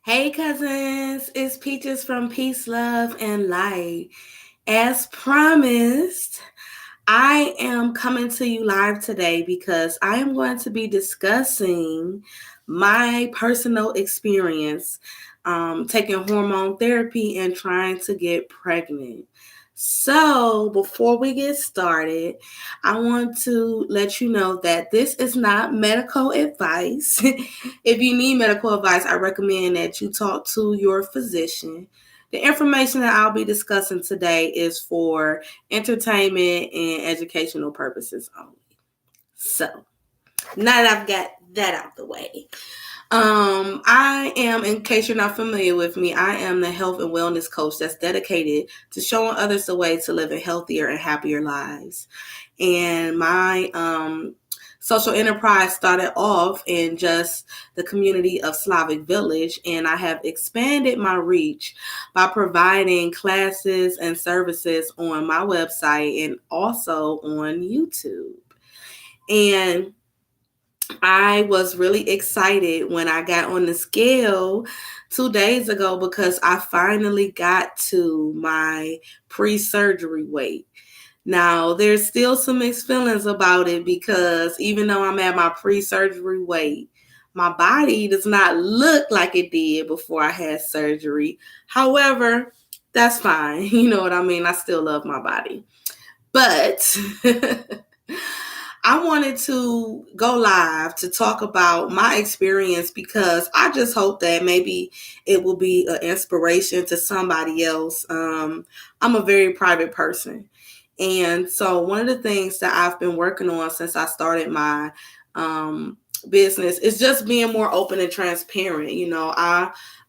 Hey cousins, it's Peaches from Peace, Love, and Light. As promised, I am coming to you live today because I am going to be discussing my personal experience taking hormone therapy and trying to get pregnant. So, before we get started, I want to let you know that this is not medical advice. If you need medical advice, I recommend that you talk to your physician. The information that I'll be discussing today is for entertainment and educational purposes only. So, now that I've got that out the way, I am, in case you're not familiar with me, I am the health and wellness coach that's dedicated to showing others the way to live a healthier and happier lives. And my social enterprise started off in just the community of Slavic Village, and I have expanded my reach by providing classes and services on my website and also on YouTube. And I was really excited when I got on the scale 2 days ago because I finally got to my pre-surgery weight. Now, there's still some mixed feelings about it because even though I'm at my pre-surgery weight, my body does not look like it did before I had surgery. However, that's fine. You know what I mean? I still love my body. But I wanted to go live to talk about my experience because I just hope that maybe it will be an inspiration to somebody else. I'm a very private person. And so one of the things that I've been working on since I started my business is just being more open and transparent.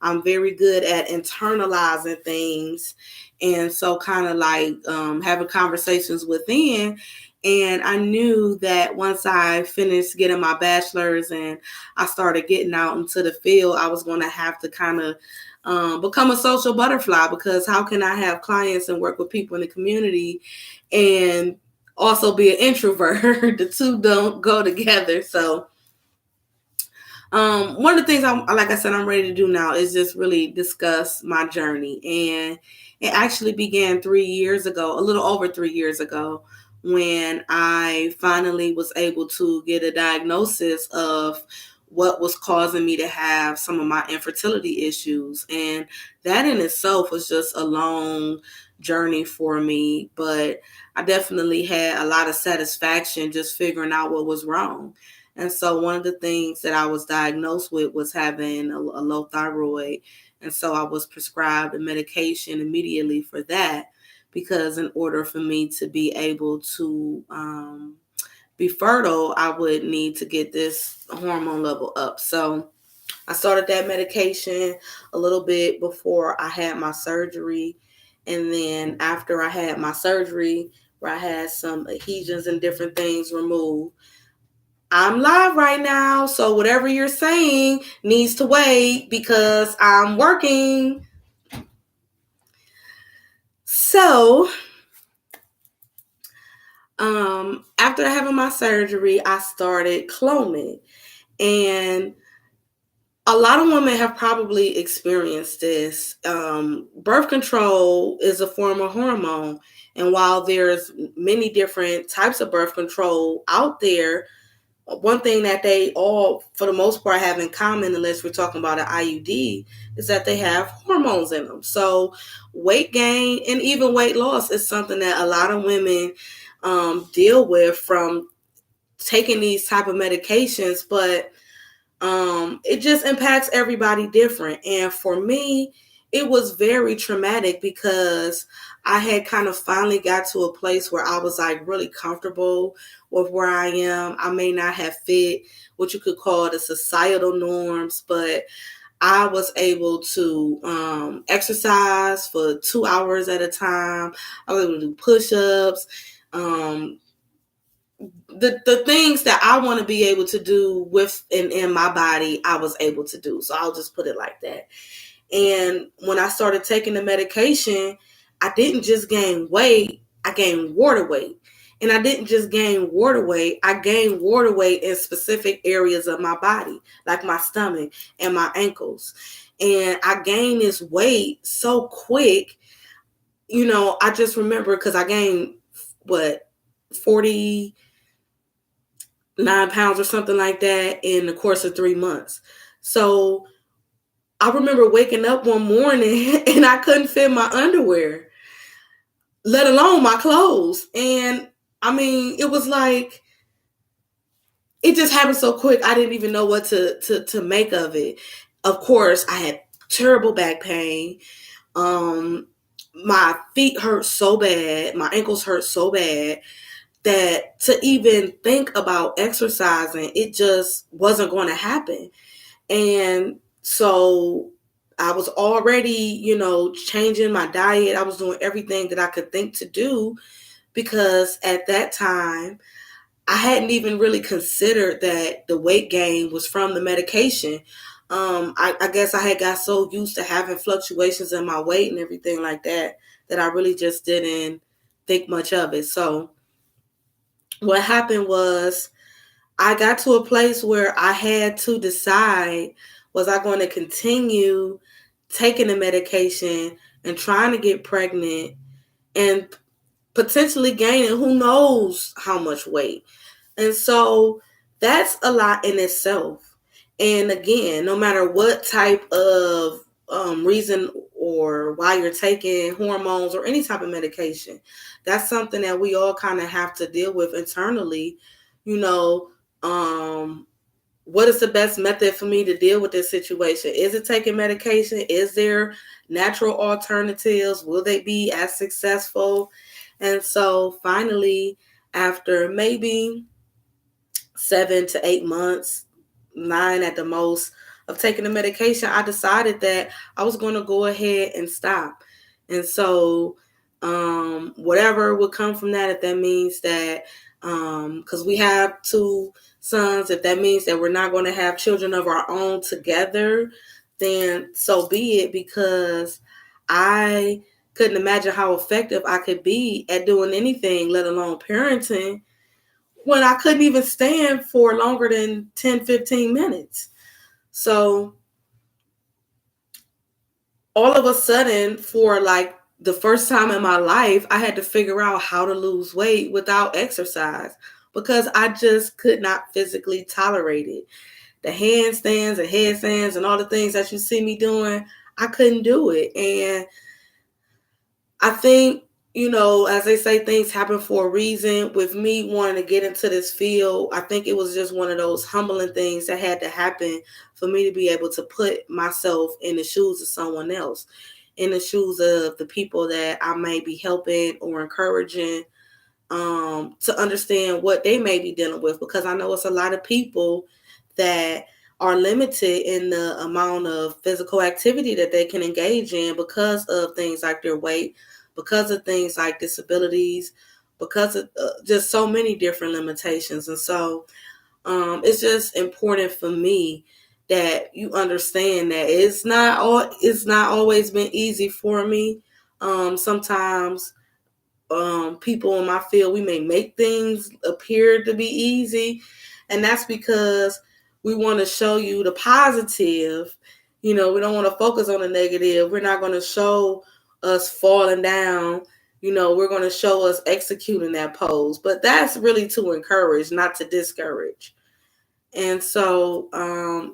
I'm very good at internalizing things. And so kind of like having conversations within. And I knew that once I finished getting my bachelor's and I started getting out into the field, I was going to have to kind of become a social butterfly, because how can I have clients and work with people in the community and also be an introvert? The two don't go together. So one of the things like I said, I'm ready to do now is just really discuss my journey. And it actually began 3 years ago, a little over 3 years ago, when I finally was able to get a diagnosis of what was causing me to have some of my infertility issues. And that in itself was just a long journey for me, but I definitely had a lot of satisfaction just figuring out what was wrong. And so one of the things that I was diagnosed with was having a low thyroid. And so I was prescribed a medication immediately for that, because in order for me to be able to be fertile, I would need to get this hormone level up. So I started that medication a little bit before I had my surgery. And then after I had my surgery, where I had some adhesions and different things removed, I'm live right now. So whatever you're saying needs to wait because I'm working. So after having my surgery, I started clomid. And a lot of women have probably experienced this. Birth control is a form of hormone. And while there's many different types of birth control out there, one thing that they all, for the most part, have in common, unless we're talking about an IUD, is that they have hormones in them. So weight gain and even weight loss is something that a lot of women deal with from taking these type of medications, but it just impacts everybody different. And for me, it was very traumatic because I had kind of finally got to a place where I was like really comfortable with where I am. I may not have fit what you could call the societal norms, but I was able to exercise for 2 hours at a time. I was able to do push-ups. The things that I want to be able to do with in my body, I was able to do. So I'll just put it like that. And when I started taking the medication, I didn't just gain weight, I gained water weight. And I didn't just gain water weight. I gained water weight in specific areas of my body, like my stomach and my ankles. And I gained this weight so quick. I just remember because I gained 49 pounds or something like that in the course of 3 months. So I remember waking up one morning and I couldn't fit my underwear, let alone my clothes. And I mean, it was like, it just happened so quick. I didn't even know what to make of it. Of course, I had terrible back pain. My feet hurt so bad. My ankles hurt so bad that to even think about exercising, it just wasn't going to happen. And so I was already, changing my diet. I was doing everything that I could think to do because at that time, I hadn't even really considered that the weight gain was from the medication. I guess I had got so used to having fluctuations in my weight and everything like that I really just didn't think much of it. So what happened was I got to a place where I had to decide, was I going to continue taking the medication and trying to get pregnant and potentially gaining who knows how much weight. And so that's a lot in itself. And again, no matter what type of reason or why you're taking hormones or any type of medication, that's something that we all kind of have to deal with internally. What is the best method for me to deal with this situation? Is it taking medication? Is there natural alternatives? Will they be as successful? And so finally, after maybe 7 to 8 months, 9 at the most, of taking the medication, I decided that I was going to go ahead and stop. And so whatever would come from that, if that means that, because we have 2 sons, if that means that we're not going to have children of our own together, then so be it, because I couldn't imagine how effective I could be at doing anything, let alone parenting, when I couldn't even stand for longer than 10, 15 minutes. So all of a sudden, for like the first time in my life, I had to figure out how to lose weight without exercise because I just could not physically tolerate it. The handstands and headstands and all the things that you see me doing, I couldn't do it. And I think, as they say, things happen for a reason. With me wanting to get into this field, I think it was just one of those humbling things that had to happen for me to be able to put myself in the shoes of someone else, in the shoes of the people that I may be helping or encouraging, to understand what they may be dealing with, because I know it's a lot of people that are limited in the amount of physical activity that they can engage in because of things like their weight, because of things like disabilities, because of just so many different limitations. And so it's just important for me that you understand that it's not always been easy for me. Sometimes people in my field, we may make things appear to be easy, and that's because we want to show you the positive. We don't want to focus on the negative. We're not going to show us falling down. We're going to show us executing that pose, but that's really to encourage, not to discourage. And so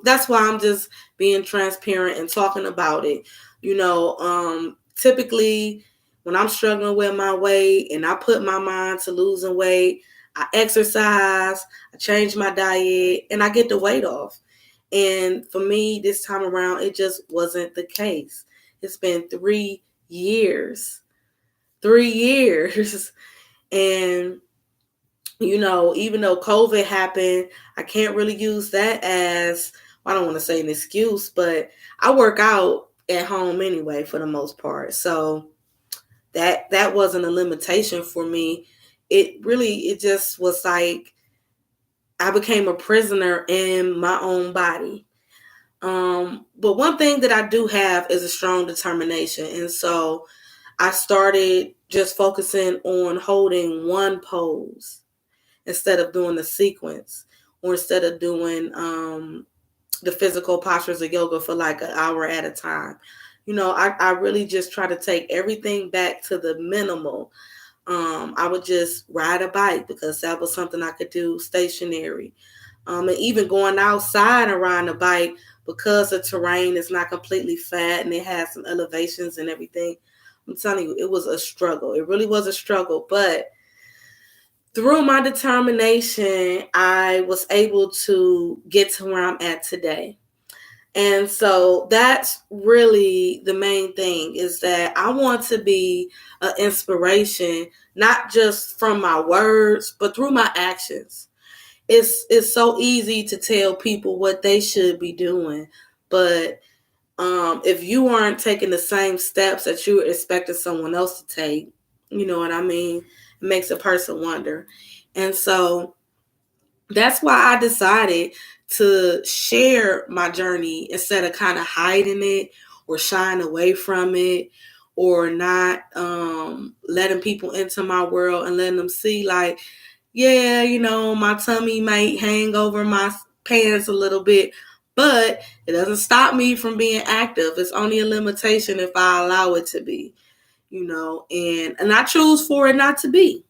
that's why I'm just being transparent and talking about it. Typically when I'm struggling with my weight and I put my mind to losing weight, I exercise, I change my diet, and I get the weight off. And for me, this time around, it just wasn't the case. It's been 3 years. 3 years. And, even though COVID happened, I can't really use that as, I don't want to say an excuse, but I work out at home anyway for the most part. So that wasn't a limitation for me. It just was like I became a prisoner in my own body. But one thing that I do have is a strong determination. And so I started just focusing on holding one pose instead of doing the sequence, or instead of doing the physical postures of yoga for like an hour at a time. I really just try to take everything back to the minimal. I would just ride a bike because that was something I could do stationary. And even going outside and riding a bike, because the terrain is not completely flat and it has some elevations and everything. I'm telling you, it was a struggle. It really was a struggle. But through my determination, I was able to get to where I'm at today. And so that's really the main thing, is that I want to be an inspiration, not just from my words, but through my actions. It's so easy to tell people what they should be doing, but if you aren't taking the same steps that you were expecting someone else to take, you know what I mean? It makes a person wonder. And so that's why I decided to share my journey instead of kind of hiding it or shying away from it, or not letting people into my world and letting them see, like, yeah, my tummy might hang over my pants a little bit, but it doesn't stop me from being active. It's only a limitation if I allow it to be, and I choose for it not to be.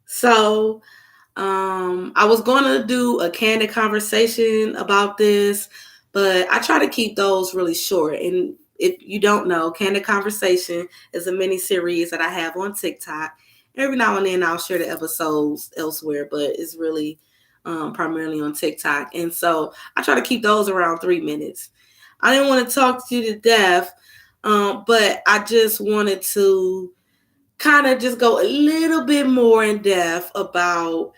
So I was going to do a candid conversation about this, but I try to keep those really short. And if you don't know, Candid Conversation is a mini series that I have on TikTok. Every now and then I'll share the episodes elsewhere, but it's really primarily on TikTok. And so I try to keep those around 3 minutes. I didn't want to talk to you to death, but I just wanted to kind of just go a little bit more in depth about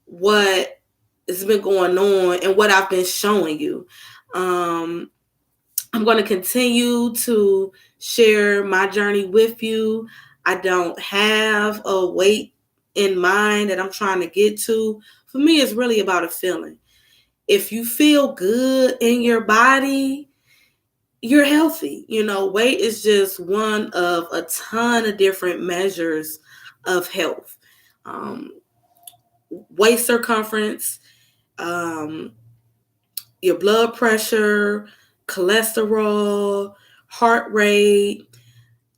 what has been going on and what I've been showing you. I'm going to continue to share my journey with you. I don't have a weight in mind that I'm trying to get to. For me, it's really about a feeling. If you feel good in your body, you're healthy. Weight is just one of a ton of different measures of health. Waist circumference, your blood pressure, cholesterol, heart rate,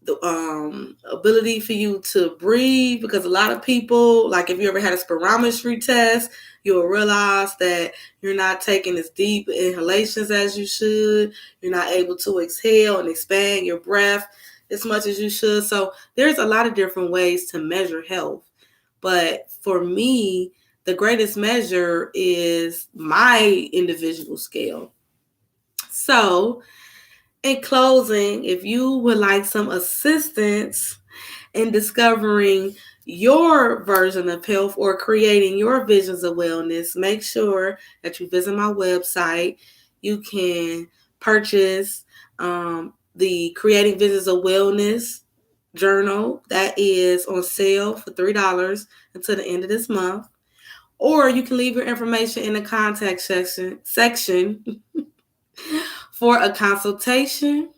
the ability for you to breathe. Because a lot of people, like if you ever had a spirometry test, you'll realize that you're not taking as deep inhalations as you should. You're not able to exhale and expand your breath as much as you should. So there's a lot of different ways to measure health. But for me, the greatest measure is my individual scale. So, in closing, if you would like some assistance in discovering your version of health or creating your visions of wellness, make sure that you visit my website. You can purchase the Creating Visions of Wellness journal that is on sale for $3 until the end of this month. Or you can leave your information in the contact section for a consultation.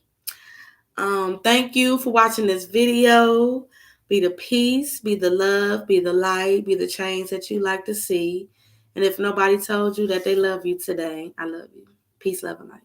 Thank you for watching this video. Be the peace, be the love, be the light, be the change that you like to see. And if nobody told you that they love you today, I love you. Peace, love, and light.